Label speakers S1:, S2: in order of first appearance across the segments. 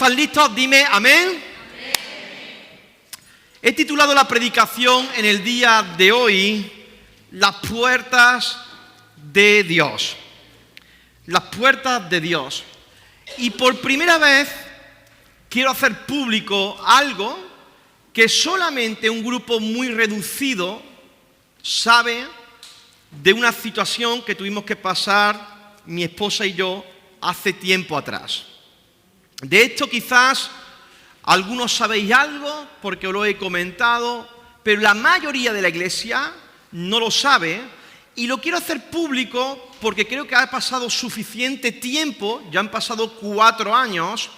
S1: ¿Están listos? Dime amén. He titulado la predicación en el día de hoy, Las puertas de Dios. Las puertas de Dios. Y por primera vez quiero hacer público algo que solamente un grupo muy reducido sabe de una situación que tuvimos que pasar mi esposa y yo hace tiempo atrás. De esto quizás algunos sabéis algo porque os lo he comentado, pero la mayoría de la iglesia no lo sabe y lo quiero hacer público porque creo que ha pasado suficiente tiempo, ya han pasado 4 años,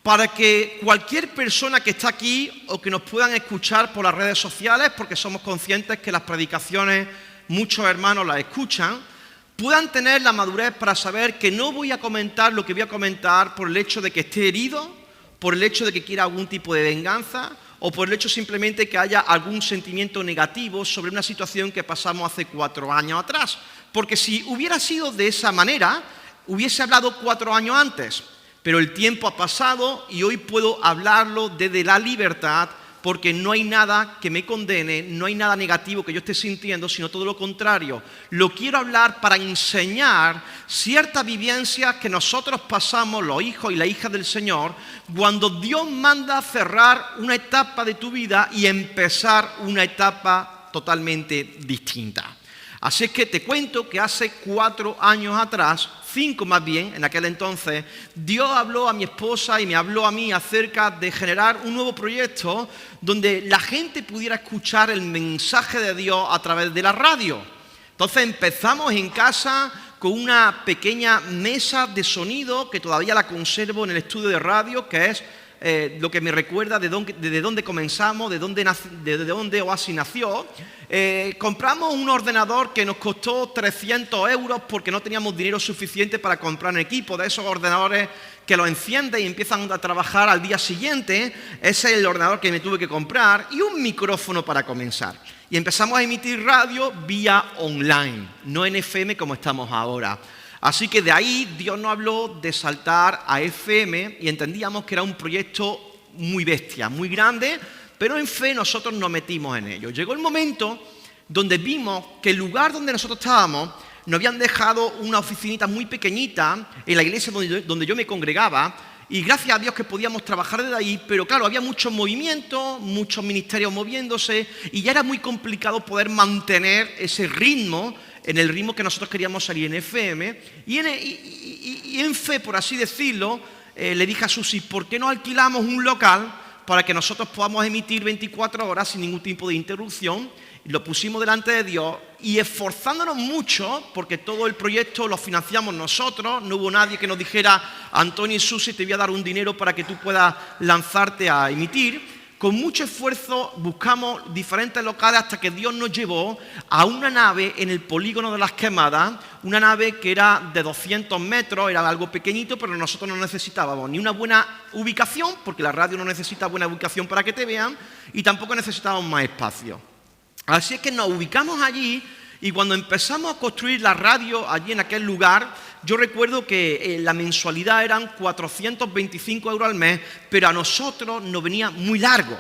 S1: para que cualquier persona que está aquí o que nos puedan escuchar por las redes sociales, porque somos conscientes que las predicaciones muchos hermanos las escuchan, puedan tener la madurez para saber que no voy a comentar lo que voy a comentar por el hecho de que esté herido, por el hecho de que quiera algún tipo de venganza o por el hecho simplemente que haya algún sentimiento negativo sobre una situación que pasamos hace 4 años atrás. Porque si hubiera sido de esa manera, hubiese hablado 4 años antes. Pero el tiempo ha pasado y hoy puedo hablarlo desde la libertad porque no hay nada que me condene, no hay nada negativo que yo esté sintiendo, sino todo lo contrario. Lo quiero hablar para enseñar ciertas vivencias que nosotros pasamos, los hijos y las hijas del Señor, cuando Dios manda cerrar una etapa de tu vida y empezar una etapa totalmente distinta. Así es que te cuento que hace 4 años atrás, 5 más bien, en aquel entonces, Dios habló a mi esposa y me habló a mí acerca de generar un nuevo proyecto donde la gente pudiera escuchar el mensaje de Dios a través de la radio. Entonces empezamos en casa con una pequeña mesa de sonido que todavía la conservo en el estudio de radio, que es lo que me recuerda de dónde comenzamos, de dónde Oasis nació. Compramos un ordenador que nos costó 300 euros porque no teníamos dinero suficiente para comprar un equipo de esos ordenadores que lo encienden y empiezan a trabajar al día siguiente. Ese es el ordenador que me tuve que comprar y un micrófono para comenzar. Y empezamos a emitir radio vía online, no en FM como estamos ahora. Así que de ahí Dios nos habló de saltar a FM y entendíamos que era un proyecto muy bestia, muy grande, pero en fe nosotros nos metimos en ello. Llegó el momento donde vimos que el lugar donde nosotros estábamos nos habían dejado una oficinita muy pequeñita en la iglesia donde yo me congregaba y gracias a Dios que podíamos trabajar desde ahí, pero claro, había mucho movimiento, muchos ministerios moviéndose y ya era muy complicado poder mantener ese ritmo, en el ritmo que nosotros queríamos salir en FM y en fe, por así decirlo, le dije a Susi, ¿por qué no alquilamos un local para que nosotros podamos emitir 24 horas sin ningún tipo de interrupción? Lo pusimos delante de Dios y esforzándonos mucho, porque todo el proyecto lo financiamos nosotros, no hubo nadie que nos dijera, Antonio y Susi, te voy a dar un dinero para que tú puedas lanzarte a emitir. Con mucho esfuerzo buscamos diferentes locales hasta que Dios nos llevó a una nave en el polígono de Las Quemadas, una nave que era de 200 metros, era algo pequeñito, pero nosotros no necesitábamos ni una buena ubicación, porque la radio no necesita buena ubicación para que te vean, y tampoco necesitábamos más espacio. Así es que nos ubicamos allí y cuando empezamos a construir la radio allí en aquel lugar, yo recuerdo que la mensualidad eran 425 euros al mes, pero a nosotros nos venía muy largo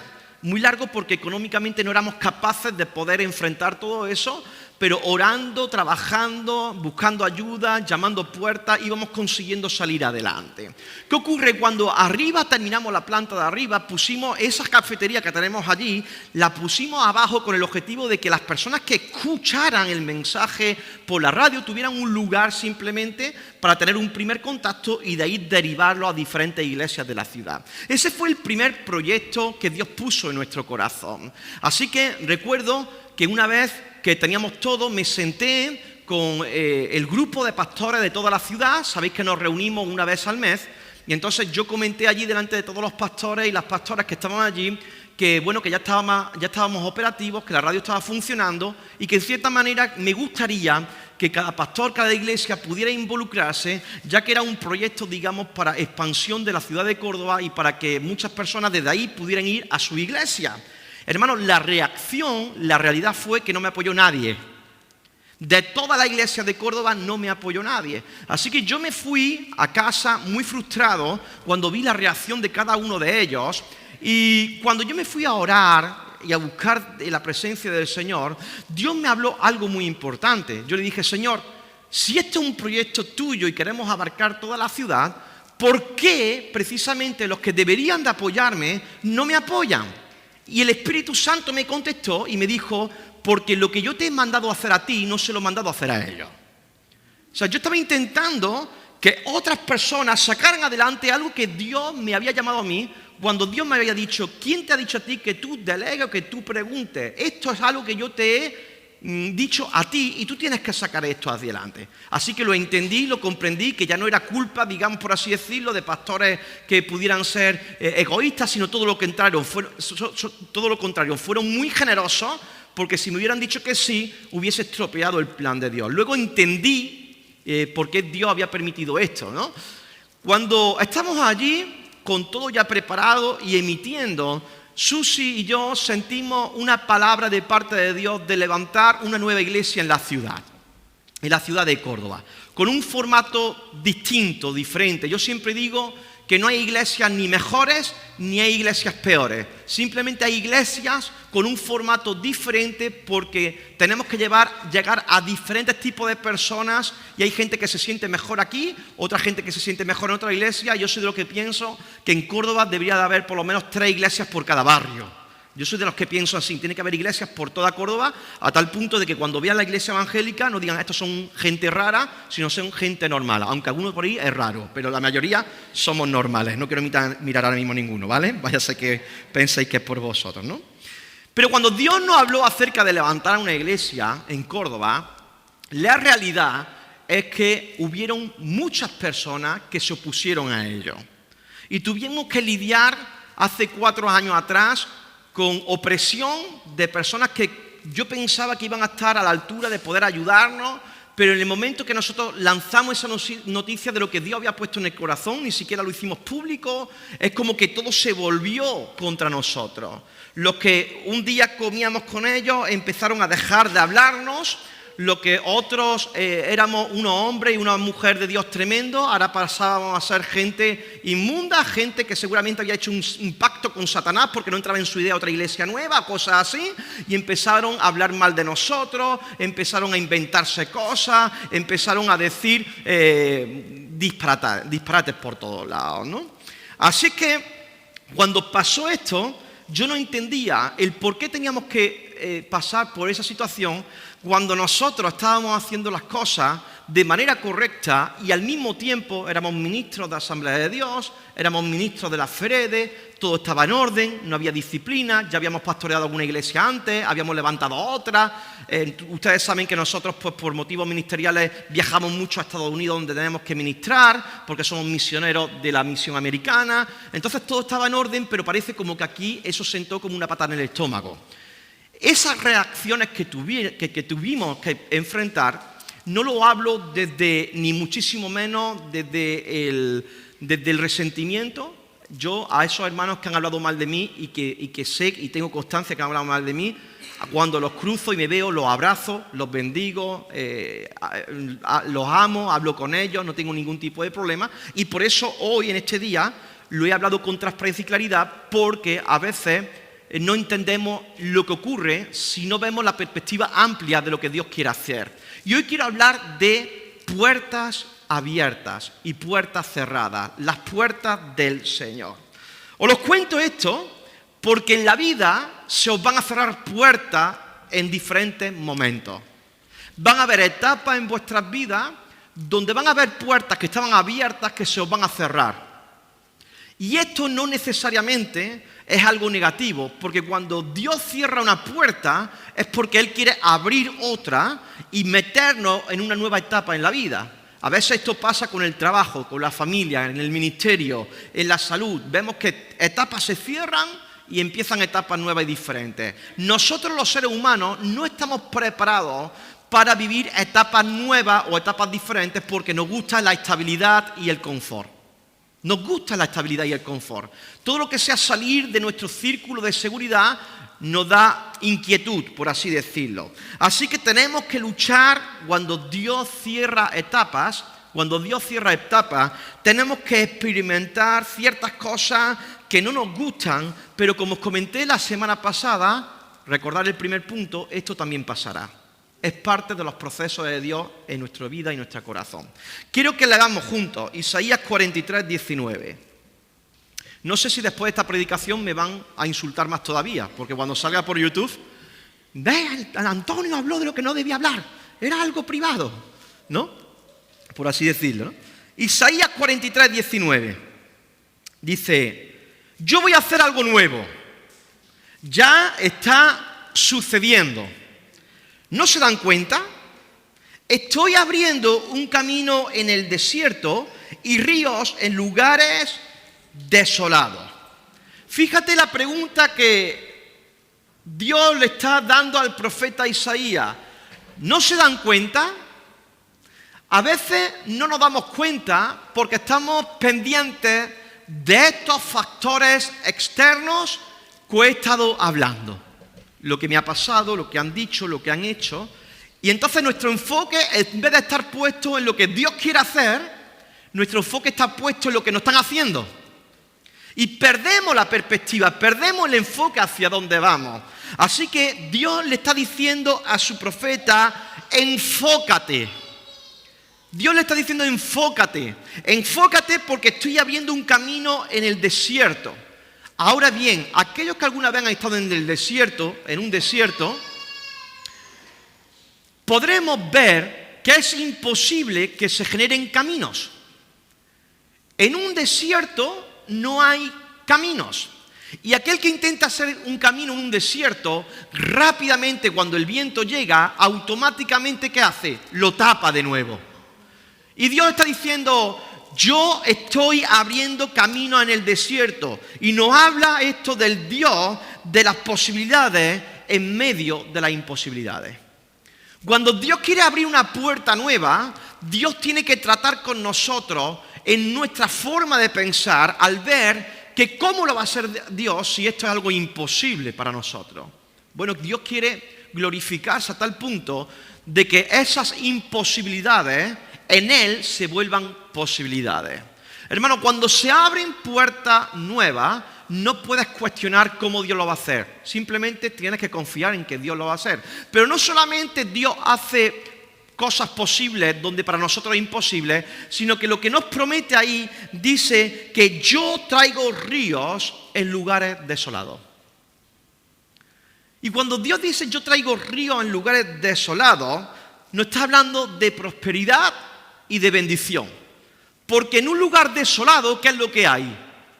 S1: porque económicamente no éramos capaces de poder enfrentar todo eso, pero orando, trabajando, buscando ayuda, llamando puertas, íbamos consiguiendo salir adelante. ¿Qué ocurre? Cuando arriba terminamos la planta de arriba, pusimos esa cafetería que tenemos allí, la pusimos abajo con el objetivo de que las personas que escucharan el mensaje por la radio tuvieran un lugar simplemente para tener un primer contacto y de ahí derivarlo a diferentes iglesias de la ciudad. Ese fue el primer proyecto que Dios puso en nuestro corazón. Así que recuerdo que una vez que teníamos todo, me senté con el grupo de pastores de toda la ciudad. Sabéis que nos reunimos una vez al mes y entonces yo comenté allí delante de todos los pastores y las pastoras que estaban allí que bueno, que ya estábamos operativos, que la radio estaba funcionando y que en cierta manera me gustaría que cada pastor, cada iglesia pudiera involucrarse, ya que era un proyecto, digamos, para expansión de la ciudad de Córdoba y para que muchas personas desde ahí pudieran ir a su iglesia. Hermanos, la realidad fue que no me apoyó nadie. De toda la iglesia de Córdoba no me apoyó nadie. Así que yo me fui a casa muy frustrado cuando vi la reacción de cada uno de ellos. Y cuando yo me fui a orar y a buscar la presencia del Señor, Dios me habló algo muy importante. Yo le dije, Señor, si este es un proyecto tuyo y queremos abarcar toda la ciudad, ¿por qué precisamente los que deberían de apoyarme no me apoyan? Y el Espíritu Santo me contestó y me dijo, porque lo que yo te he mandado a hacer a ti no se lo he mandado a hacer a ellos. O sea, yo estaba intentando que otras personas sacaran adelante algo que Dios me había llamado a mí, cuando Dios me había dicho, ¿quién te ha dicho a ti que tú delegues o que tú preguntes? Esto es algo que yo te he dicho a ti y tú tienes que sacar esto adelante. Así que lo entendí, lo comprendí, que ya no era culpa, digamos por así decirlo, de pastores que pudieran ser egoístas, sino todo lo contrario, fueron muy generosos, porque si me hubieran dicho que sí, hubiese estropeado el plan de Dios. Luego entendí por qué Dios había permitido esto, ¿no? Cuando estamos allí, con todo ya preparado y emitiendo, Susi y yo sentimos una palabra de parte de Dios de levantar una nueva iglesia en la ciudad de Córdoba, con un formato distinto, diferente. Yo siempre digo que no hay iglesias ni mejores ni hay iglesias peores. Simplemente hay iglesias con un formato diferente porque tenemos que llegar a diferentes tipos de personas y hay gente que se siente mejor aquí, otra gente que se siente mejor en otra iglesia. Yo soy de los que pienso que en Córdoba debería de haber por lo menos 3 iglesias por cada barrio. Yo soy de los que pienso así, tiene que haber iglesias por toda Córdoba, a tal punto de que cuando vean la iglesia evangélica no digan, estos son gente rara, sino son gente normal. Aunque alguno por ahí es raro, pero la mayoría somos normales. No quiero mirar ahora mismo ninguno, ¿vale? Váyase que penséis que es por vosotros, ¿no? Pero cuando Dios nos habló acerca de levantar una iglesia en Córdoba, la realidad es que hubieron muchas personas que se opusieron a ello. Y tuvimos que lidiar hace 4 años atrás con opresión de personas que yo pensaba que iban a estar a la altura de poder ayudarnos, pero en el momento que nosotros lanzamos esa noticia de lo que Dios había puesto en el corazón, ni siquiera lo hicimos público, es como que todo se volvió contra nosotros. Los que un día comíamos con ellos empezaron a dejar de hablarnos, lo que otros éramos unos hombres y una mujer de Dios tremendo, ahora pasábamos a ser gente inmunda, gente que seguramente había hecho un pacto con Satanás porque no entraba en su idea otra iglesia nueva, cosas así, y empezaron a hablar mal de nosotros, empezaron a inventarse cosas, empezaron a decir disparates por todos lados, ¿no? Así que cuando pasó esto, yo no entendía el por qué teníamos que pasar por esa situación cuando nosotros estábamos haciendo las cosas de manera correcta y al mismo tiempo éramos ministros de Asamblea de Dios, éramos ministros de la FEREDE, todo estaba en orden, no había disciplina, ya habíamos pastoreado alguna iglesia antes, habíamos levantado otra. Ustedes saben que nosotros, pues, por motivos ministeriales viajamos mucho a Estados Unidos donde tenemos que ministrar, porque somos misioneros de la misión americana. Entonces todo estaba en orden, pero parece como que aquí eso sentó como una patada en el estómago. Esas reacciones que tuvimos que enfrentar, no lo hablo desde, ni muchísimo menos desde el resentimiento. Yo a esos hermanos que han hablado mal de mí y que sé y tengo constancia que han hablado mal de mí, cuando los cruzo y me veo, los abrazo, los bendigo, los amo, hablo con ellos, no tengo ningún tipo de problema. Y por eso hoy, en este día, lo he hablado con transparencia y claridad, porque a veces no entendemos lo que ocurre si no vemos la perspectiva amplia de lo que Dios quiere hacer. Y hoy quiero hablar de puertas abiertas y puertas cerradas, las puertas del Señor. Os los cuento esto porque en la vida se os van a cerrar puertas en diferentes momentos. Van a haber etapas en vuestras vidas donde van a haber puertas que estaban abiertas que se os van a cerrar. Y esto no necesariamente es algo negativo, porque cuando Dios cierra una puerta es porque Él quiere abrir otra y meternos en una nueva etapa en la vida. A veces esto pasa con el trabajo, con la familia, en el ministerio, en la salud. Vemos que etapas se cierran y empiezan etapas nuevas y diferentes. Nosotros los seres humanos no estamos preparados para vivir etapas nuevas o etapas diferentes porque nos gusta la estabilidad y el confort. Nos gusta la estabilidad y el confort. Todo lo que sea salir de nuestro círculo de seguridad nos da inquietud, por así decirlo. Así que tenemos que luchar cuando Dios cierra etapas. Cuando Dios cierra etapas, tenemos que experimentar ciertas cosas que no nos gustan, pero como os comenté la semana pasada, recordar el primer punto, esto también pasará. Es parte de los procesos de Dios en nuestra vida y nuestro corazón. Quiero que leamos juntos Isaías 43, 19. No sé si después de esta predicación me van a insultar más todavía, porque cuando salga por YouTube, ve, Antonio habló de lo que no debía hablar, era algo privado, ¿no? Por así decirlo, ¿no? Isaías 43, 19. Dice, yo voy a hacer algo nuevo. Ya está sucediendo. ¿No se dan cuenta? Estoy abriendo un camino en el desierto y ríos en lugares desolados. Fíjate la pregunta que Dios le está dando al profeta Isaías. ¿No se dan cuenta? A veces no nos damos cuenta porque estamos pendientes de estos factores externos que he estado hablando. Lo que me ha pasado, lo que han dicho, lo que han hecho. Y entonces nuestro enfoque, en vez de estar puesto en lo que Dios quiere hacer, nuestro enfoque está puesto en lo que nos están haciendo. Y perdemos la perspectiva, perdemos el enfoque hacia dónde vamos. Así que Dios le está diciendo a su profeta, enfócate. Dios le está diciendo enfócate porque estoy abriendo un camino en el desierto. Ahora bien, aquellos que alguna vez han estado en un desierto, podremos ver que es imposible que se generen caminos. En un desierto no hay caminos. Y aquel que intenta hacer un camino en un desierto, rápidamente cuando el viento llega, automáticamente ¿qué hace? Lo tapa de nuevo. Y Dios está diciendo, yo estoy abriendo camino en el desierto. Y nos habla esto del Dios de las posibilidades en medio de las imposibilidades. Cuando Dios quiere abrir una puerta nueva, Dios tiene que tratar con nosotros en nuestra forma de pensar al ver que cómo lo va a hacer Dios si esto es algo imposible para nosotros. Bueno, Dios quiere glorificarse a tal punto de que esas imposibilidades en Él se vuelvan posibilidades. Hermano, cuando se abren puertas nuevas, no puedes cuestionar cómo Dios lo va a hacer. Simplemente tienes que confiar en que Dios lo va a hacer. Pero no solamente Dios hace cosas posibles donde para nosotros es imposible, sino que lo que nos promete ahí dice que yo traigo ríos en lugares desolados. Y cuando Dios dice yo traigo ríos en lugares desolados, nos está hablando de prosperidad y de bendición. Porque en un lugar desolado, ¿qué es lo que hay?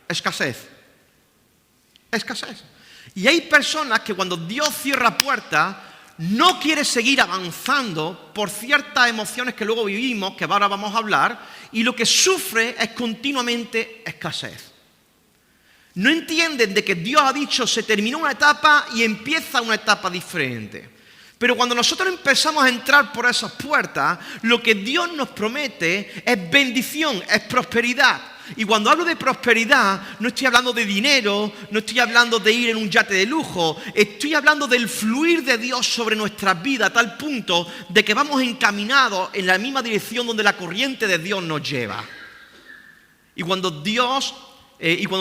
S1: Escasez. Escasez. Y hay personas que cuando Dios cierra puertas, no quiere seguir avanzando por ciertas emociones que luego vivimos, que ahora vamos a hablar, y lo que sufre es continuamente escasez. No entienden de que Dios ha dicho se terminó una etapa y empieza una etapa diferente. Pero cuando nosotros empezamos a entrar por esas puertas, lo que Dios nos promete es bendición, es prosperidad. Y cuando hablo de prosperidad, no estoy hablando de dinero, no estoy hablando de ir en un yate de lujo, estoy hablando del fluir de Dios sobre nuestras vidas a tal punto de que vamos encaminados en la misma dirección donde la corriente de Dios nos lleva. Y cuando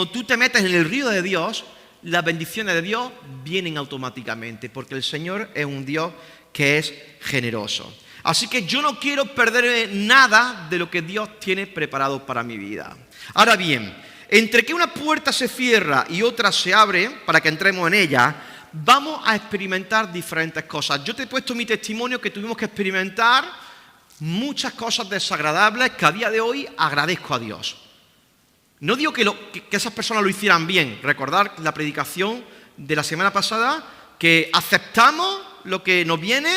S1: tú te metes en el río de Dios, las bendiciones de Dios vienen automáticamente, porque el Señor es un Dios que es generoso. Así que yo no quiero perder nada de lo que Dios tiene preparado para mi vida. Ahora bien, entre que una puerta se cierra y otra se abre, para que entremos en ella, vamos a experimentar diferentes cosas. Yo te he puesto mi testimonio que tuvimos que experimentar muchas cosas desagradables que a día de hoy agradezco a Dios. No digo que esas personas lo hicieran bien. Recordar la predicación de la semana pasada, que aceptamos lo que nos viene,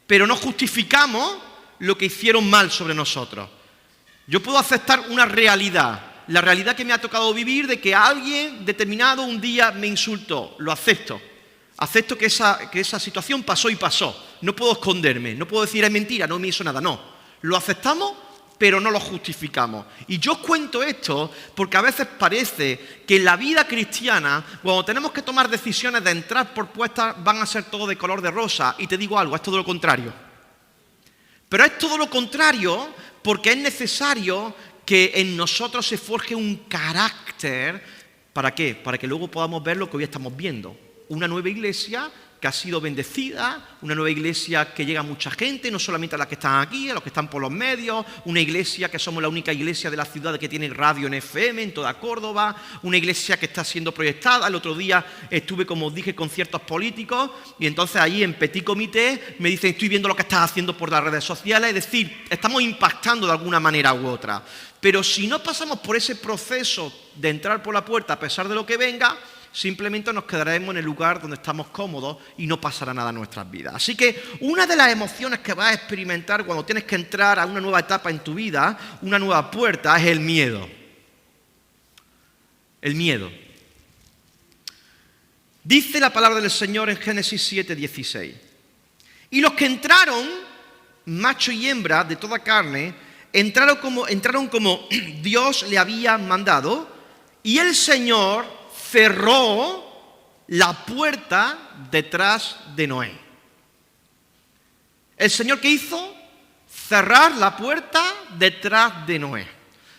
S1: pero no justificamos lo que hicieron mal sobre nosotros. Yo puedo aceptar una realidad, la realidad que me ha tocado vivir de que alguien determinado un día me insultó. Lo acepto. Acepto que esa situación pasó y pasó. No puedo esconderme, no puedo decir es mentira, no me hizo nada. No, lo aceptamos pero no lo justificamos. Y yo os cuento esto porque a veces parece que en la vida cristiana, cuando tenemos que tomar decisiones de entrar por puertas, van a ser todo de color de rosa. Y te digo algo, es todo lo contrario. Pero es todo lo contrario porque es necesario que en nosotros se forje un carácter. ¿Para qué? Para que luego podamos ver lo que hoy estamos viendo. Una nueva iglesia que ha sido bendecida, una nueva iglesia que llega a mucha gente, no solamente a las que están aquí, a los que están por los medios, una iglesia que somos la única iglesia de la ciudad que tiene radio en FM en toda Córdoba, una iglesia que está siendo proyectada. El otro día estuve, como os dije, con ciertos políticos y entonces allí en petit comité me dicen, estoy viendo lo que estás haciendo por las redes sociales, es decir, estamos impactando de alguna manera u otra. Pero si no pasamos por ese proceso de entrar por la puerta a pesar de lo que venga, simplemente nos quedaremos en el lugar donde estamos cómodos y no pasará nada en nuestras vidas. Así que una de las emociones que vas a experimentar cuando tienes que entrar a una nueva etapa en tu vida, una nueva puerta, es el miedo. El miedo. Dice la palabra del Señor en Génesis 7:16. Y los que entraron, macho y hembra de toda carne, entraron como Dios le había mandado, y el Señor cerró la puerta detrás de Noé. ¿El Señor qué hizo? Cerrar la puerta detrás de Noé.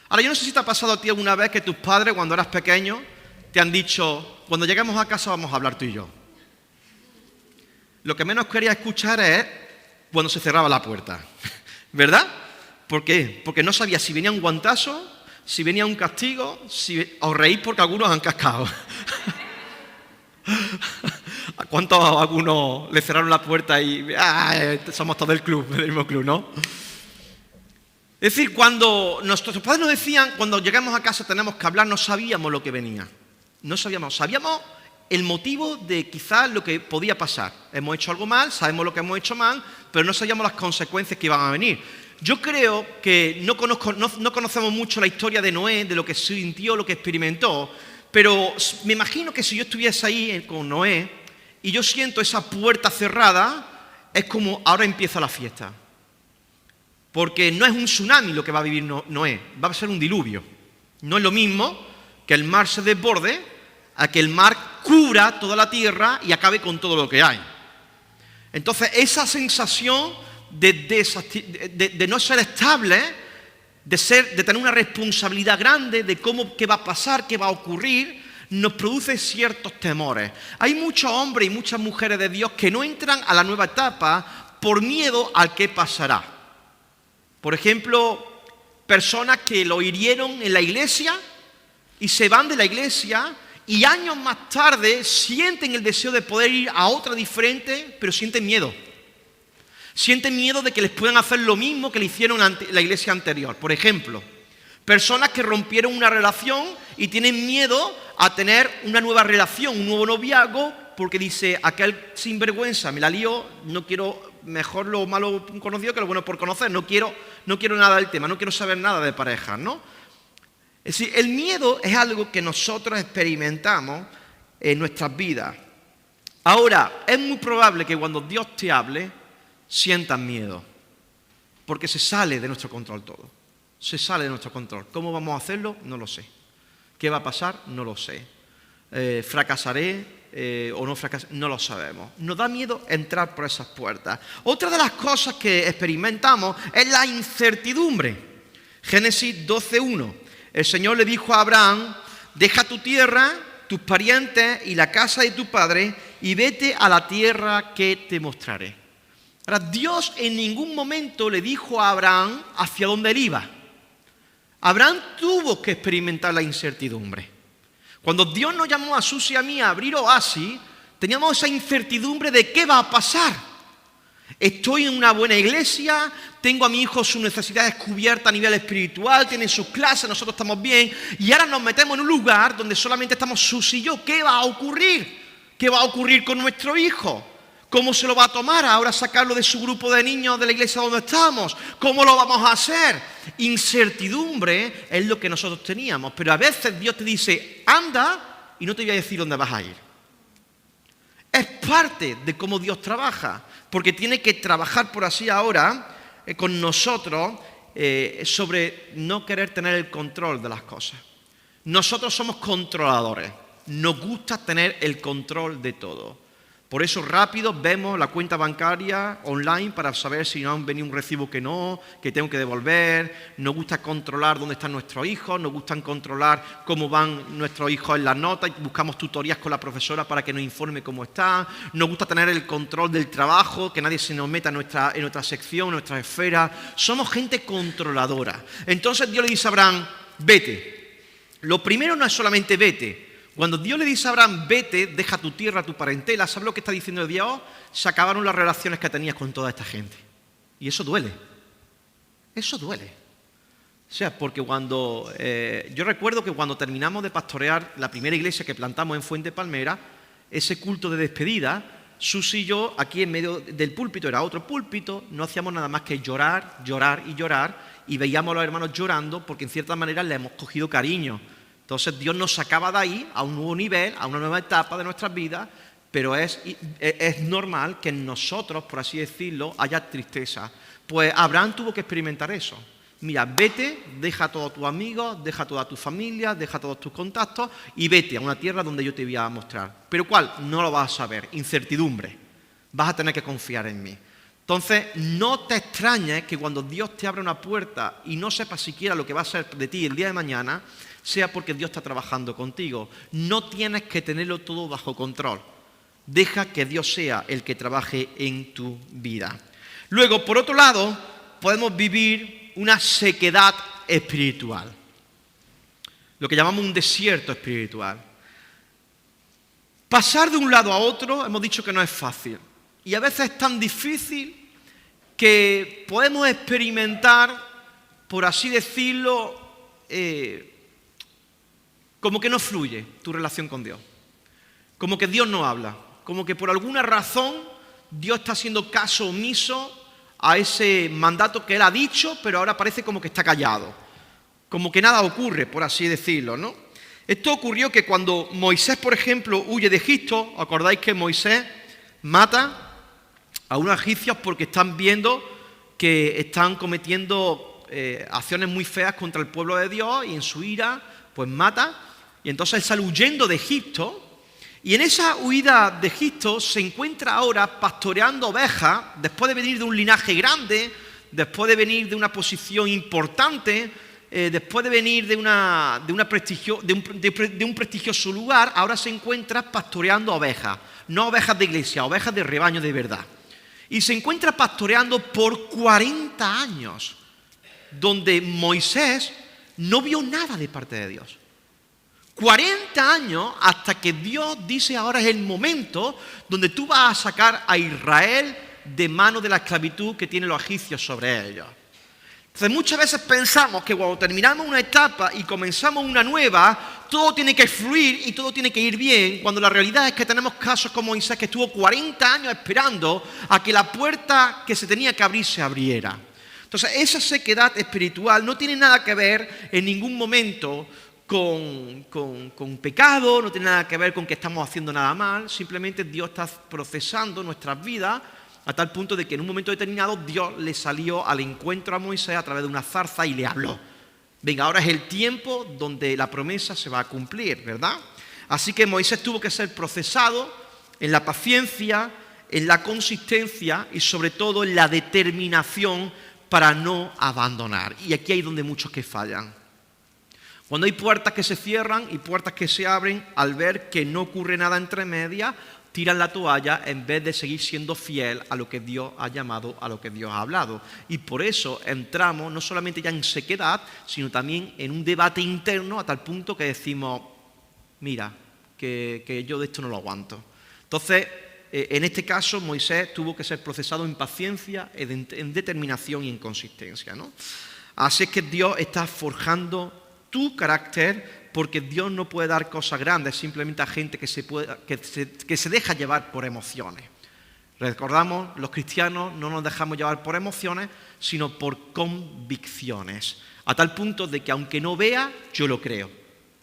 S1: Ahora, yo no sé si te ha pasado a ti alguna vez que tus padres, cuando eras pequeño, te han dicho, cuando lleguemos a casa vamos a hablar tú y yo. Lo que menos quería escuchar es cuando se cerraba la puerta, ¿verdad? ¿Por qué? Porque no sabía si venía un guantazo, si venía un castigo, si os reís porque algunos han cascado. ¿A cuántos algunos le cerraron la puerta y somos todos del club, del mismo club, ¿no? Es decir, cuando nuestros padres nos decían, cuando llegamos a casa tenemos que hablar, no sabíamos lo que venía. No sabíamos el motivo de quizás lo que podía pasar. Hemos hecho algo mal, sabemos lo que hemos hecho mal, pero no sabíamos las consecuencias que iban a venir. Yo creo que no conocemos mucho la historia de Noé, de lo que sintió, lo que experimentó, pero me imagino que si yo estuviese ahí con Noé y yo siento esa puerta cerrada, es como ahora empieza la fiesta. Porque no es un tsunami lo que va a vivir Noé, va a ser un diluvio. No es lo mismo que el mar se desborde a que el mar cubra toda la tierra y acabe con todo lo que hay. Entonces, esa sensación de no ser estable, de tener una responsabilidad grande de qué va a pasar, qué va a ocurrir, nos produce ciertos temores. Hay muchos hombres y muchas mujeres de Dios que no entran a la nueva etapa por miedo al qué pasará. Por ejemplo, personas que lo hirieron en la iglesia y se van de la iglesia y años más tarde sienten el deseo de poder ir a otra diferente, pero sienten miedo. Sienten miedo de que les puedan hacer lo mismo que le hicieron en la iglesia anterior. Por ejemplo, personas que rompieron una relación y tienen miedo a tener una nueva relación, un nuevo noviazgo, porque dice, aquel sinvergüenza me la lió, no quiero, mejor lo malo conocido que lo bueno por conocer, no quiero nada del tema, no quiero saber nada de parejas, ¿no? Es decir, el miedo es algo que nosotros experimentamos en nuestras vidas. Ahora, es muy probable que cuando Dios te hable, sientas miedo, porque se sale de nuestro control todo. Se sale de nuestro control. ¿Cómo vamos a hacerlo? No lo sé. ¿Qué va a pasar? No lo sé. ¿Fracasaré o no fracasaré? No lo sabemos. Nos da miedo entrar por esas puertas. Otra de las cosas que experimentamos es la incertidumbre. Génesis 12:1. El Señor le dijo a Abraham, deja tu tierra, tus parientes y la casa de tu padre y vete a la tierra que te mostraré. Ahora, Dios en ningún momento le dijo a Abraham hacia dónde él iba. Abraham tuvo que experimentar la incertidumbre. Cuando Dios nos llamó a Susi y a mí a abrir Oasis, teníamos esa incertidumbre de qué va a pasar. Estoy en una buena iglesia, tengo a mi hijo sus necesidades cubiertas a nivel espiritual, tiene sus clases, nosotros estamos bien, y ahora nos metemos en un lugar donde solamente estamos Susi y yo. ¿Qué va a ocurrir? ¿Qué va a ocurrir con nuestro hijo? ¿Cómo se lo va a tomar ahora sacarlo de su grupo de niños de la iglesia donde estamos? ¿Cómo lo vamos a hacer? Incertidumbre es lo que nosotros teníamos, pero a veces Dios te dice, anda y no te voy a decir dónde vas a ir. Es parte de cómo Dios trabaja, porque tiene que trabajar por así ahora con nosotros sobre no querer tener el control de las cosas. Nosotros somos controladores, nos gusta tener el control de todo. Por eso rápido vemos la cuenta bancaria online para saber si no han venido un recibo que tengo que devolver. Nos gusta controlar dónde están nuestros hijos, nos gusta controlar cómo van nuestros hijos en las notas y buscamos tutorías con la profesora para que nos informe cómo están. Nos gusta tener el control del trabajo, que nadie se nos meta en nuestra sección, en nuestra esfera. Somos gente controladora. Entonces Dios le dice a Abraham, vete. Lo primero no es solamente vete. Cuando Dios le dice a Abraham, vete, deja tu tierra, tu parentela, ¿sabes lo que está diciendo Dios? Se acabaron las relaciones que tenías con toda esta gente. Y eso duele. Eso duele. O sea, porque yo recuerdo que cuando terminamos de pastorear la primera iglesia que plantamos en Fuente Palmera, ese culto de despedida, Susi y yo, aquí en medio del púlpito, era otro púlpito, no hacíamos nada más que llorar, llorar y llorar, y veíamos a los hermanos llorando porque en cierta manera le hemos cogido cariño. Entonces Dios nos sacaba de ahí a un nuevo nivel, a una nueva etapa de nuestras vidas, pero es normal que en nosotros, por así decirlo, haya tristeza. Pues Abraham tuvo que experimentar eso. Mira, vete, deja a todos tus amigos, deja a toda tu familia, deja a todos tus contactos y vete a una tierra donde yo te voy a mostrar. ¿Pero cuál? No lo vas a saber, incertidumbre. Vas a tener que confiar en mí. Entonces, no te extrañes que cuando Dios te abra una puerta y no sepas siquiera lo que va a ser de ti el día de mañana, sea porque Dios está trabajando contigo. No tienes que tenerlo todo bajo control. Deja que Dios sea el que trabaje en tu vida. Luego, por otro lado, podemos vivir una sequedad espiritual. Lo que llamamos un desierto espiritual. Pasar de un lado a otro, hemos dicho que no es fácil. Y a veces es tan difícil que podemos experimentar, por así decirlo, como que no fluye tu relación con Dios. Como que Dios no habla. Como que por alguna razón Dios está haciendo caso omiso a ese mandato que Él ha dicho, pero ahora parece como que está callado. Como que nada ocurre, por así decirlo, ¿no? Esto ocurrió que cuando Moisés, por ejemplo, huye de Egipto, ¿acordáis que Moisés mata a unos egipcios porque están viendo que están cometiendo acciones muy feas contra el pueblo de Dios y en su ira pues mata? Y entonces él sale huyendo de Egipto y en esa huida de Egipto se encuentra ahora pastoreando ovejas después de venir de un linaje grande, después de venir de una posición importante, después de venir de un prestigioso lugar, ahora se encuentra pastoreando ovejas, no ovejas de iglesia, ovejas de rebaño de verdad. Y se encuentra pastoreando por 40 años, donde Moisés no vio nada de parte de Dios. 40 años hasta que Dios dice ahora es el momento donde tú vas a sacar a Israel de mano de la esclavitud que tienen los egipcios sobre ellos. Entonces muchas veces pensamos que cuando terminamos una etapa y comenzamos una nueva, todo tiene que fluir y todo tiene que ir bien, cuando la realidad es que tenemos casos como Moisés que estuvo 40 años esperando a que la puerta que se tenía que abrir se abriera. Entonces esa sequedad espiritual no tiene nada que ver en ningún momento con pecado, no tiene nada que ver con que estamos haciendo nada mal, simplemente Dios está procesando nuestras vidas a tal punto de que en un momento determinado Dios le salió al encuentro a Moisés a través de una zarza y le habló. Venga, ahora es el tiempo donde la promesa se va a cumplir, ¿verdad? Así que Moisés tuvo que ser procesado en la paciencia, en la consistencia y sobre todo en la determinación para no abandonar. Y aquí hay donde muchos que fallan. Cuando hay puertas que se cierran y puertas que se abren, al ver que no ocurre nada entre medias, tiran la toalla en vez de seguir siendo fiel a lo que Dios ha llamado, a lo que Dios ha hablado. Y por eso entramos no solamente ya en sequedad, sino también en un debate interno a tal punto que decimos, mira, que yo de esto no lo aguanto. Entonces, en este caso, Moisés tuvo que ser procesado en paciencia, en determinación y en consistencia, ¿no? Así es que Dios está forjando tu carácter, porque Dios no puede dar cosas grandes simplemente a gente que se deja llevar por emociones. Recordamos, los cristianos no nos dejamos llevar por emociones, sino por convicciones. A tal punto de que aunque no vea, yo lo creo.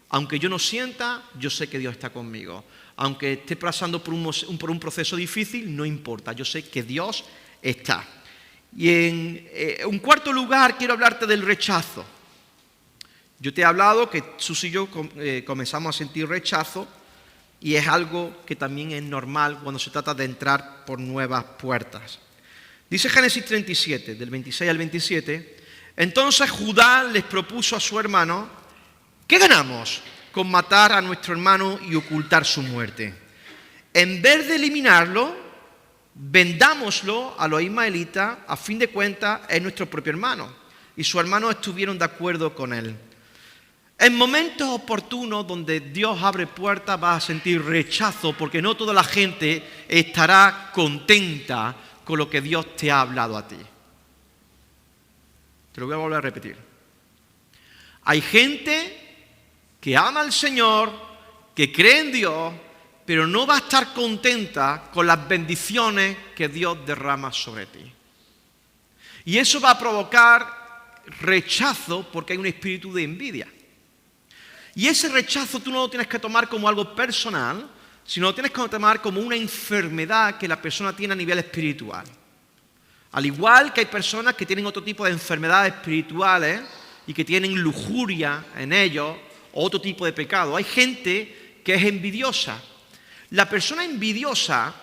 S1: Aunque yo no sienta, yo sé que Dios está conmigo. Aunque esté pasando por un proceso difícil, no importa, yo sé que Dios está. Y en un cuarto lugar quiero hablarte del rechazo. Yo te he hablado que Sus y yo comenzamos a sentir rechazo y es algo que también es normal cuando se trata de entrar por nuevas puertas. Dice Génesis 37, del 26 al 27, entonces Judá les propuso a su hermano, ¿qué ganamos con matar a nuestro hermano y ocultar su muerte? En vez de eliminarlo, vendámoslo a los ismaelitas, a fin de cuentas es nuestro propio hermano. Y sus hermanos estuvieron de acuerdo con él. En momentos oportunos donde Dios abre puertas vas a sentir rechazo porque no toda la gente estará contenta con lo que Dios te ha hablado a ti. Te lo voy a volver a repetir. Hay gente que ama al Señor, que cree en Dios, pero no va a estar contenta con las bendiciones que Dios derrama sobre ti. Y eso va a provocar rechazo porque hay un espíritu de envidia. Y ese rechazo tú no lo tienes que tomar como algo personal, sino lo tienes que tomar como una enfermedad que la persona tiene a nivel espiritual. Al igual que hay personas que tienen otro tipo de enfermedades espirituales y que tienen lujuria en ellos, o otro tipo de pecado. Hay gente que es envidiosa. La persona envidiosa,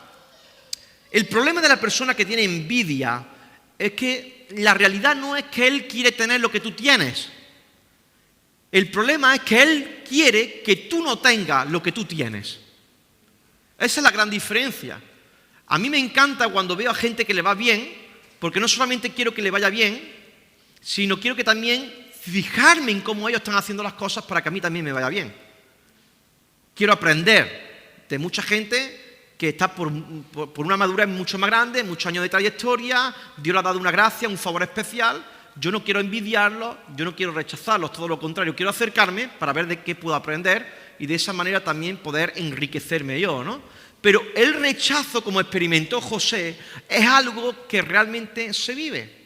S1: el problema de la persona que tiene envidia es que la realidad no es que él quiere tener lo que tú tienes. El problema es que él quiere que tú no tengas lo que tú tienes. Esa es la gran diferencia. A mí me encanta cuando veo a gente que le va bien, porque no solamente quiero que le vaya bien, sino quiero que también fijarme en cómo ellos están haciendo las cosas para que a mí también me vaya bien. Quiero aprender de mucha gente que está por una madurez mucho más grande, muchos años de trayectoria, Dios le ha dado una gracia, un favor especial. Yo no quiero envidiarlos, yo no quiero rechazarlos, todo lo contrario, quiero acercarme para ver de qué puedo aprender y de esa manera también poder enriquecerme yo, ¿no? Pero el rechazo, como experimentó José, es algo que realmente se vive.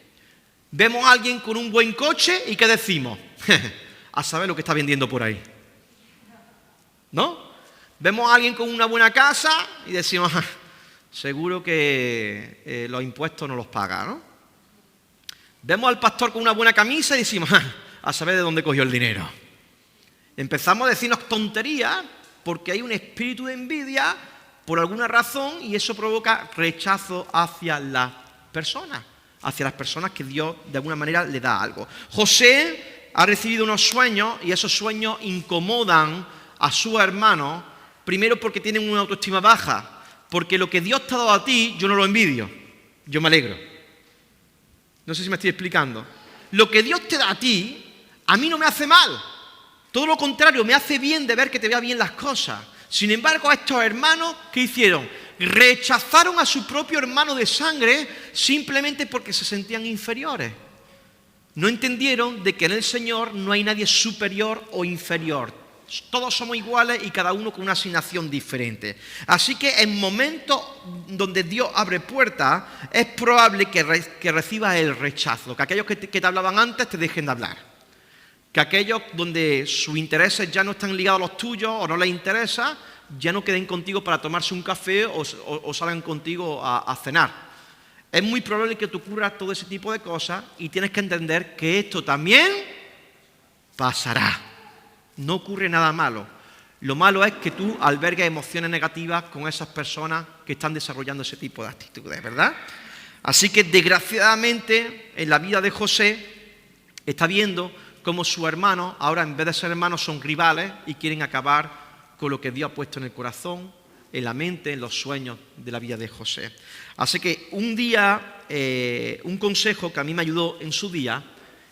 S1: Vemos a alguien con un buen coche y ¿qué decimos? A saber lo que está vendiendo por ahí, ¿no? Vemos a alguien con una buena casa y decimos, seguro que los impuestos no los paga, ¿no? Vemos al pastor con una buena camisa y decimos, a saber de dónde cogió el dinero. Empezamos a decirnos tonterías porque hay un espíritu de envidia por alguna razón y eso provoca rechazo hacia las personas que Dios de alguna manera le da algo. José ha recibido unos sueños y esos sueños incomodan a sus hermanos, primero porque tienen una autoestima baja, porque lo que Dios te ha dado a ti, yo no lo envidio, yo me alegro. No sé si me estoy explicando. Lo que Dios te da a ti, a mí no me hace mal. Todo lo contrario, me hace bien de ver que te vea bien las cosas. Sin embargo, estos hermanos, ¿qué hicieron? Rechazaron a su propio hermano de sangre simplemente porque se sentían inferiores. No entendieron de que en el Señor no hay nadie superior o inferior. Todos somos iguales y cada uno con una asignación diferente. Así que en momentos donde Dios abre puertas, es probable que recibas el rechazo, que aquellos que te hablaban antes te dejen de hablar, que aquellos donde sus intereses ya no están ligados a los tuyos o no les interesa, ya no queden contigo para tomarse un café o salgan contigo a cenar. Es muy probable que te ocurra todo ese tipo de cosas y tienes que entender que esto también pasará. No ocurre nada malo. Lo malo es que tú albergues emociones negativas con esas personas que están desarrollando ese tipo de actitudes, ¿verdad? Así que desgraciadamente en la vida de José está viendo cómo sus hermanos ahora en vez de ser hermanos son rivales y quieren acabar con lo que Dios ha puesto en el corazón, en la mente, en los sueños de la vida de José. Así que un día, un consejo que a mí me ayudó en su día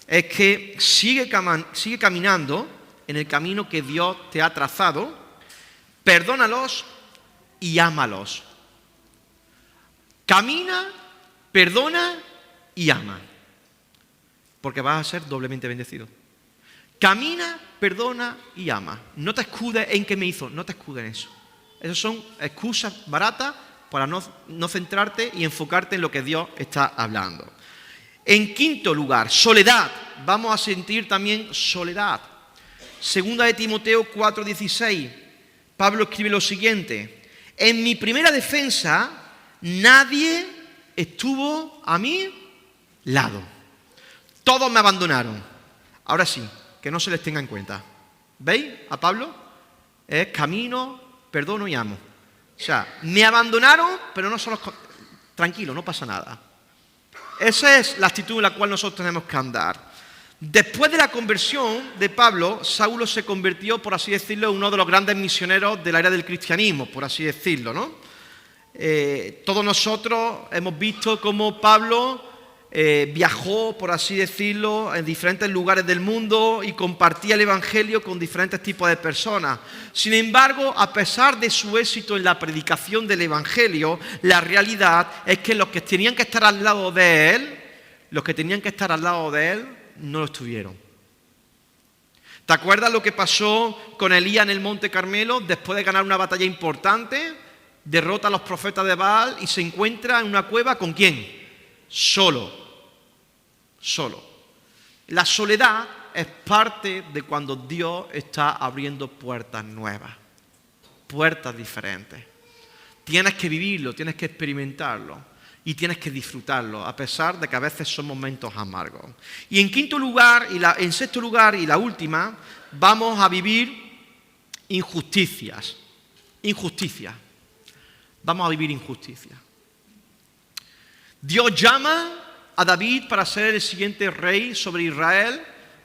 S1: es que sigue caminando en el camino que Dios te ha trazado, perdónalos y ámalos. Camina, perdona y ama, porque vas a ser doblemente bendecido. Camina, perdona y ama. No te escudes en qué me hizo, no te escudes en eso. Esas son excusas baratas para no centrarte y enfocarte en lo que Dios está hablando. En quinto lugar, soledad. Vamos a sentir también soledad. Segunda de Timoteo 4:16, Pablo escribe lo siguiente: en mi primera defensa nadie estuvo a mi lado. Todos me abandonaron. Ahora sí, que no se les tenga en cuenta. ¿Veis a Pablo? Es camino, perdono y amo. O sea, me abandonaron, pero no son los... Tranquilo, no pasa nada. Esa es la actitud en la cual nosotros tenemos que andar. Después de la conversión de Pablo, Saulo se convirtió, por así decirlo, en uno de los grandes misioneros de la era del cristianismo, por así decirlo, ¿no? Todos nosotros hemos visto cómo Pablo viajó, por así decirlo, en diferentes lugares del mundo y compartía el evangelio con diferentes tipos de personas. Sin embargo, a pesar de su éxito en la predicación del evangelio, la realidad es que los que tenían que estar al lado de él, no lo estuvieron. ¿Te acuerdas lo que pasó con Elías en el Monte Carmelo? Después de ganar una batalla importante, derrota a los profetas de Baal y se encuentra en una cueva ¿con quién? Solo. La soledad es parte de cuando Dios está abriendo puertas nuevas, puertas diferentes. Tienes que vivirlo, tienes que experimentarlo y tienes que disfrutarlo, a pesar de que a veces son momentos amargos. Y en sexto lugar y la última, vamos a vivir injusticias. Vamos a vivir injusticias. Dios llama a David para ser el siguiente rey sobre Israel.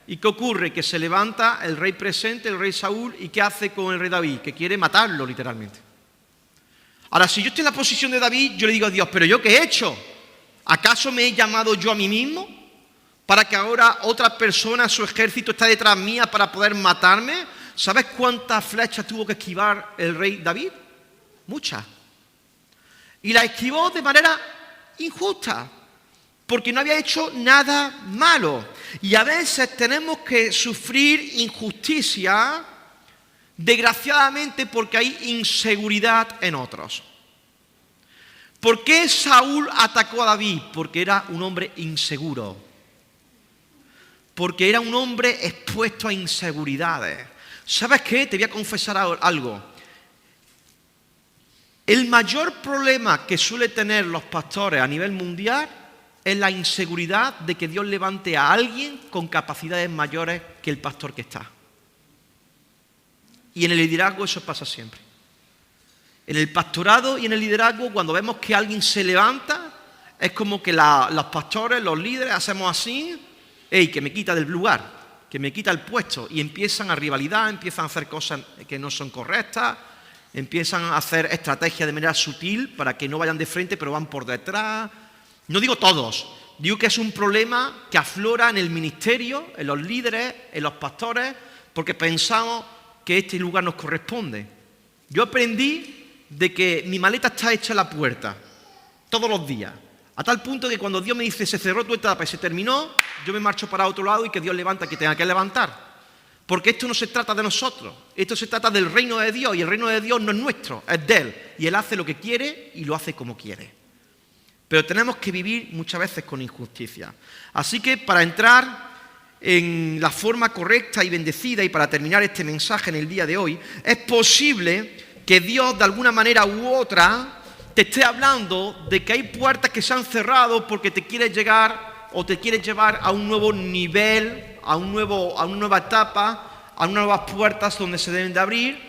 S1: ¿Y qué ocurre? Que se levanta el rey presente, el rey Saúl, ¿y qué hace con el rey David? Que quiere matarlo literalmente. Ahora, si yo estoy en la posición de David, yo le digo a Dios, ¿pero yo qué he hecho? ¿Acaso me he llamado yo a mí mismo? ¿Para que ahora otra persona, su ejército, está detrás mía para poder matarme? ¿Sabes cuántas flechas tuvo que esquivar el rey David? Muchas. Y la esquivó de manera injusta, porque no había hecho nada malo. Y a veces tenemos que sufrir injusticia, desgraciadamente, porque hay inseguridad en otros. ¿Por qué Saúl atacó a David? Porque era un hombre inseguro. Porque era un hombre expuesto a inseguridades. ¿Sabes qué? Te voy a confesar algo. El mayor problema que suelen tener los pastores a nivel mundial es la inseguridad de que Dios levante a alguien con capacidades mayores que el pastor que está. Y en el liderazgo eso pasa siempre. En el pastorado y en el liderazgo, cuando vemos que alguien se levanta, es como que los pastores, los líderes, hacemos así, ¡ey, que me quita del lugar, que me quita el puesto! Y empiezan a rivalidad, empiezan a hacer cosas que no son correctas, empiezan a hacer estrategias de manera sutil para que no vayan de frente, pero van por detrás. No digo todos, digo que es un problema que aflora en el ministerio, en los líderes, en los pastores, porque pensamos que este lugar nos corresponde. Yo aprendí de que mi maleta está hecha a la puerta, todos los días, a tal punto que cuando Dios me dice se cerró tu etapa y se terminó, yo me marcho para otro lado y que Dios levanta que tenga que levantar. Porque esto no se trata de nosotros, esto se trata del reino de Dios, y el reino de Dios no es nuestro, es de Él. Y Él hace lo que quiere y lo hace como quiere. Pero tenemos que vivir muchas veces con injusticia. Así que para entrar en la forma correcta y bendecida, y para terminar este mensaje en el día de hoy, es posible que Dios de alguna manera u otra te esté hablando de que hay puertas que se han cerrado porque te quiere llegar o te quiere llevar a un nuevo nivel, a una nueva etapa, a unas nuevas puertas donde se deben de abrir.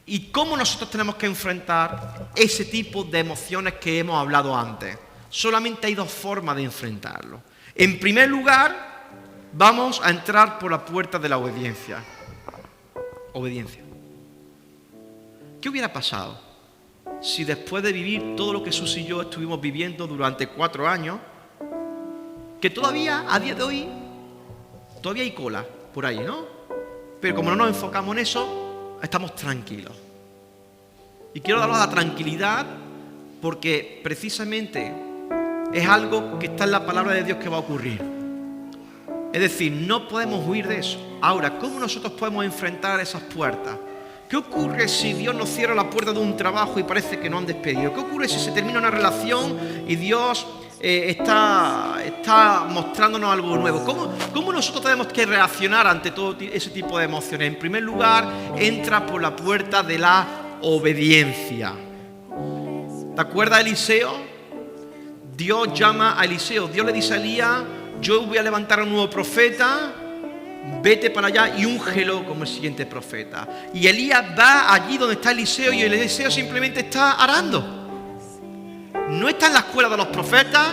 S1: Y cómo nosotros tenemos que enfrentar ese tipo de emociones que hemos hablado antes. Solamente hay dos formas de enfrentarlo. En primer lugar, vamos a entrar por la puerta de la obediencia. Obediencia. ¿Qué hubiera pasado si después de vivir todo lo que Sus y yo estuvimos viviendo durante 4 años, que todavía, a día de hoy, todavía hay cola por ahí, ¿no? Pero como no nos enfocamos en eso, estamos tranquilos. Y quiero daros la tranquilidad porque precisamente es algo que está en la palabra de Dios que va a ocurrir. Es decir, no podemos huir de eso. Ahora, ¿cómo nosotros podemos enfrentar esas puertas? ¿Qué ocurre si Dios nos cierra la puerta de un trabajo y parece que nos han despedido? ¿Qué ocurre si se termina una relación y Dios está mostrándonos algo nuevo? ¿Cómo nosotros tenemos que reaccionar ante todo ese tipo de emociones? En primer lugar, entra por la puerta de la obediencia. ¿Te acuerdas de Eliseo? Dios llama a Eliseo. Dios le dice a Elías: yo voy a levantar a un nuevo profeta, vete para allá y úngelo como el siguiente profeta. Y Elías va allí donde está Eliseo, y Eliseo simplemente está arando. No está en la escuela de los profetas,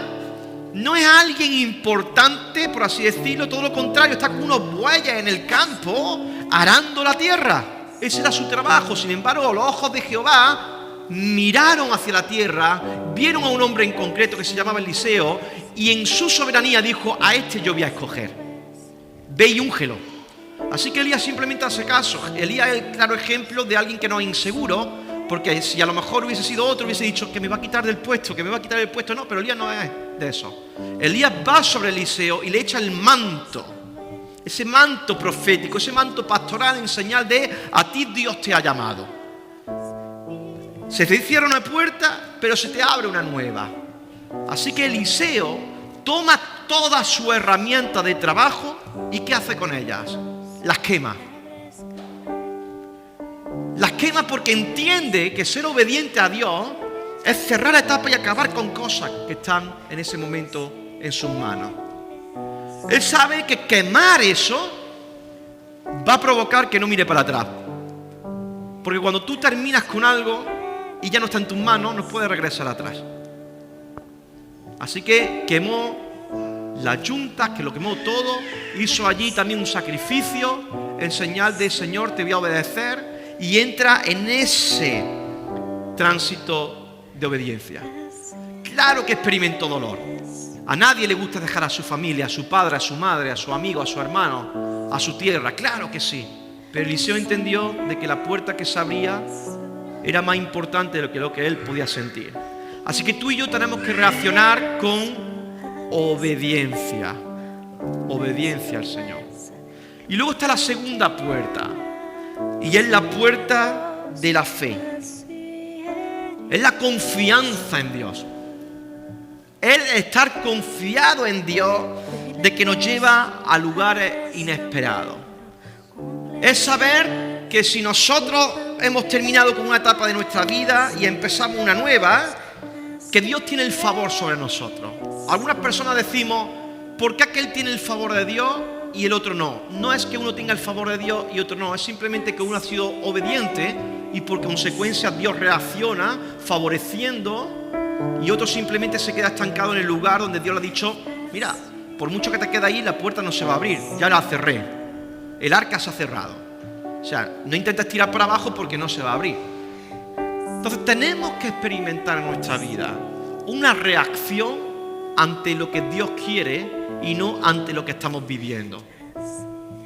S1: no es alguien importante, por así decirlo, todo lo contrario, está con unos bueyes en el campo arando la tierra. Ese era su trabajo. Sin embargo, los ojos de Jehová miraron hacia la tierra, vieron a un hombre en concreto que se llamaba Eliseo, y en su soberanía dijo: a este yo voy a escoger, ve y úngelo. Así que Elías simplemente hace caso. Elías es el claro ejemplo de alguien que no es inseguro, porque si a lo mejor hubiese sido otro, hubiese dicho: que me va a quitar del puesto, que me va a quitar del puesto. No, pero Elías no es de eso. Elías va sobre Eliseo y le echa el manto, ese manto profético, ese manto pastoral, en señal de: a ti Dios te ha llamado. Se te cierra una puerta, pero se te abre una nueva. Así que Eliseo toma todas sus herramientas de trabajo, ¿y qué hace con ellas? Las quema. Las quema porque entiende que ser obediente a Dios es cerrar la etapa y acabar con cosas que están en ese momento en sus manos. Él sabe que quemar eso va a provocar que no mire para atrás. Porque cuando tú terminas con algo y ya no está en tus manos, no puedes regresar atrás. Así que quemó las yuntas, que lo quemó todo, hizo allí también un sacrificio en señal de: Señor, te voy a obedecer, y entra en ese tránsito de obediencia. Claro que experimentó dolor. A nadie le gusta dejar a su familia, a su padre, a su madre, a su amigo, a su hermano, a su tierra. Claro que sí. Pero Eliseo entendió de que la puerta que se abría era más importante de lo que él podía sentir. Así que tú y yo tenemos que reaccionar con obediencia. Obediencia al Señor. Y luego está la segunda puerta, y es la puerta de la fe. Es la confianza en Dios. El estar confiado en Dios, de que nos lleva a lugares inesperados. Es saber que si nosotros hemos terminado con una etapa de nuestra vida y empezamos una nueva, que Dios tiene el favor sobre nosotros. Algunas personas decimos: ¿por qué aquel tiene el favor de Dios y el otro no? No es que uno tenga el favor de Dios y otro no, es simplemente que uno ha sido obediente y por consecuencia Dios reacciona favoreciendo, y otro simplemente se queda estancado en el lugar donde Dios le ha dicho: mira, por mucho que te quede ahí, la puerta no se va a abrir, ya la cerré, el arca se ha cerrado. O sea, no intentes tirar para abajo porque no se va a abrir. Entonces tenemos que experimentar en nuestra vida una reacción ante lo que Dios quiere y no ante lo que estamos viviendo.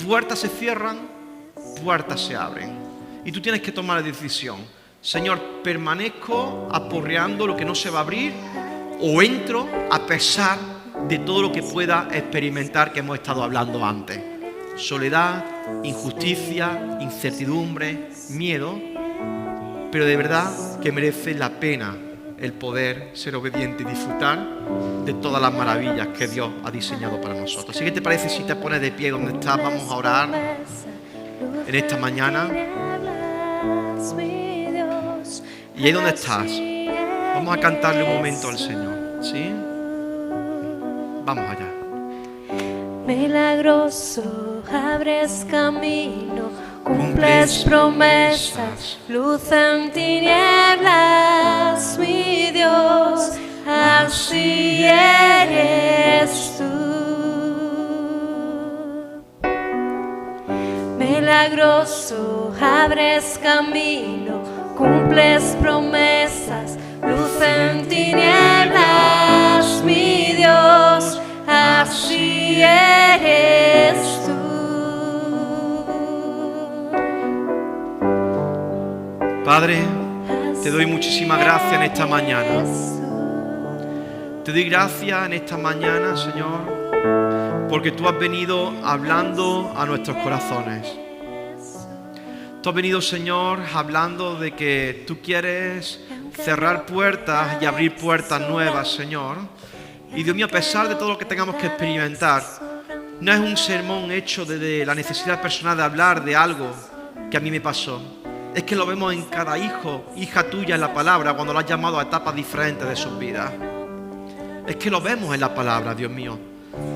S1: Puertas se cierran, puertas se abren. Y tú tienes que tomar la decisión: Señor, ¿permanezco aporreando lo que no se va a abrir, o entro a pesar de todo lo que pueda experimentar que hemos estado hablando antes? Soledad, injusticia, incertidumbre, miedo. Pero de verdad que merece la pena el poder ser obediente y disfrutar de todas las maravillas que Dios ha diseñado para nosotros. Así que, ¿te parece si te pones de pie donde estás? Vamos a orar en esta mañana. Y ahí donde estás, vamos a cantarle un momento al Señor, ¿sí? Vamos allá.
S2: Milagroso, abres camino, cumples promesas, luz en tinieblas, mi Dios, así eres tú. Milagroso, abres camino, cumples promesas, luz en tinieblas, mi Dios, así eres tú.
S1: Padre, te doy muchísimas gracias en esta mañana. Te doy gracias en esta mañana, Señor, porque tú has venido hablando a nuestros corazones. Tú has venido, Señor, hablando de que tú quieres cerrar puertas y abrir puertas nuevas, Señor. Y Dios mío, a pesar de todo lo que tengamos que experimentar, no es un sermón hecho de la necesidad personal de hablar de algo que a mí me pasó. Es que lo vemos en cada hijo, hija tuya en la palabra, cuando lo has llamado a etapas diferentes de sus vidas. Es que lo vemos en la palabra, Dios mío.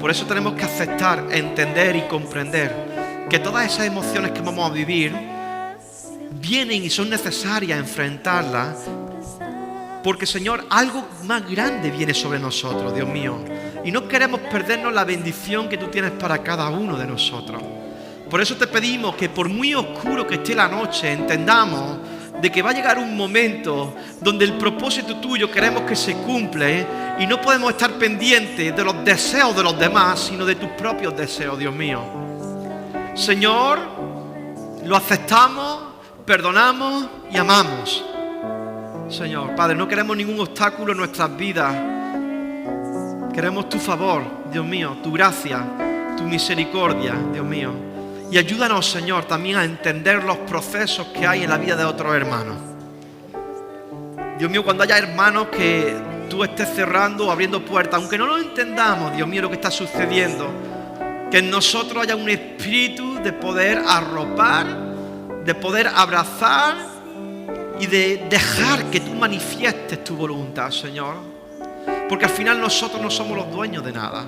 S1: Por eso tenemos que aceptar, entender y comprender que todas esas emociones que vamos a vivir vienen y son necesarias enfrentarlas, porque, Señor, algo más grande viene sobre nosotros, Dios mío. Y no queremos perdernos la bendición que tú tienes para cada uno de nosotros. Por eso te pedimos que, por muy oscuro que esté la noche, entendamos de que va a llegar un momento donde el propósito tuyo queremos que se cumple, y no podemos estar pendientes de los deseos de los demás, sino de tus propios deseos, Dios mío. Señor, lo aceptamos, perdonamos y amamos. Señor, Padre, no queremos ningún obstáculo en nuestras vidas. Queremos tu favor, Dios mío, tu gracia, tu misericordia, Dios mío. Y ayúdanos, Señor, también a entender los procesos que hay en la vida de otros hermanos. Dios mío, cuando haya hermanos que tú estés cerrando o abriendo puertas, aunque no lo entendamos, Dios mío, lo que está sucediendo, que en nosotros haya un espíritu de poder arropar, de poder abrazar y de dejar que tú manifiestes tu voluntad, Señor. Porque al final nosotros no somos los dueños de nada.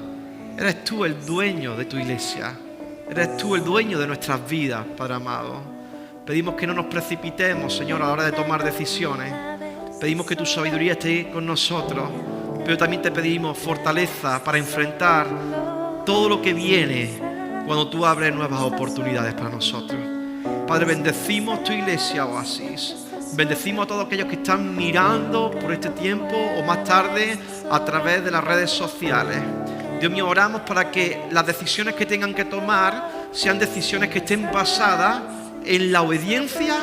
S1: Eres tú el dueño de tu iglesia. Eres tú el dueño de nuestras vidas, Padre amado. Pedimos que no nos precipitemos, Señor, a la hora de tomar decisiones. Pedimos que tu sabiduría esté con nosotros. Pero también te pedimos fortaleza para enfrentar todo lo que viene cuando tú abres nuevas oportunidades para nosotros. Padre, bendecimos tu iglesia Oasis. Bendecimos a todos aquellos que están mirando por este tiempo o más tarde a través de las redes sociales. Dios mío, oramos para que las decisiones que tengan que tomar sean decisiones que estén basadas en la obediencia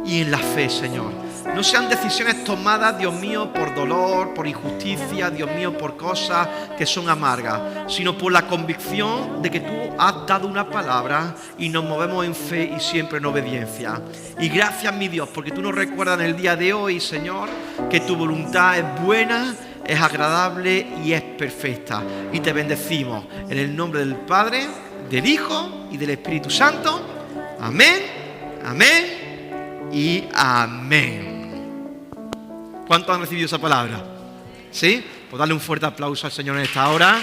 S1: y en la fe, Señor. No sean decisiones tomadas, Dios mío, por dolor, por injusticia, Dios mío, por cosas que son amargas, sino por la convicción de que tú has dado una palabra y nos movemos en fe y siempre en obediencia. Y gracias, mi Dios, porque tú nos recuerdas en el día de hoy, Señor, que tu voluntad es buena, es agradable y es perfecta. Y te bendecimos en el nombre del Padre, del Hijo y del Espíritu Santo. Amén, amén y amén. ¿Cuántos han recibido esa palabra? ¿Sí? Pues darle un fuerte aplauso al Señor en esta hora.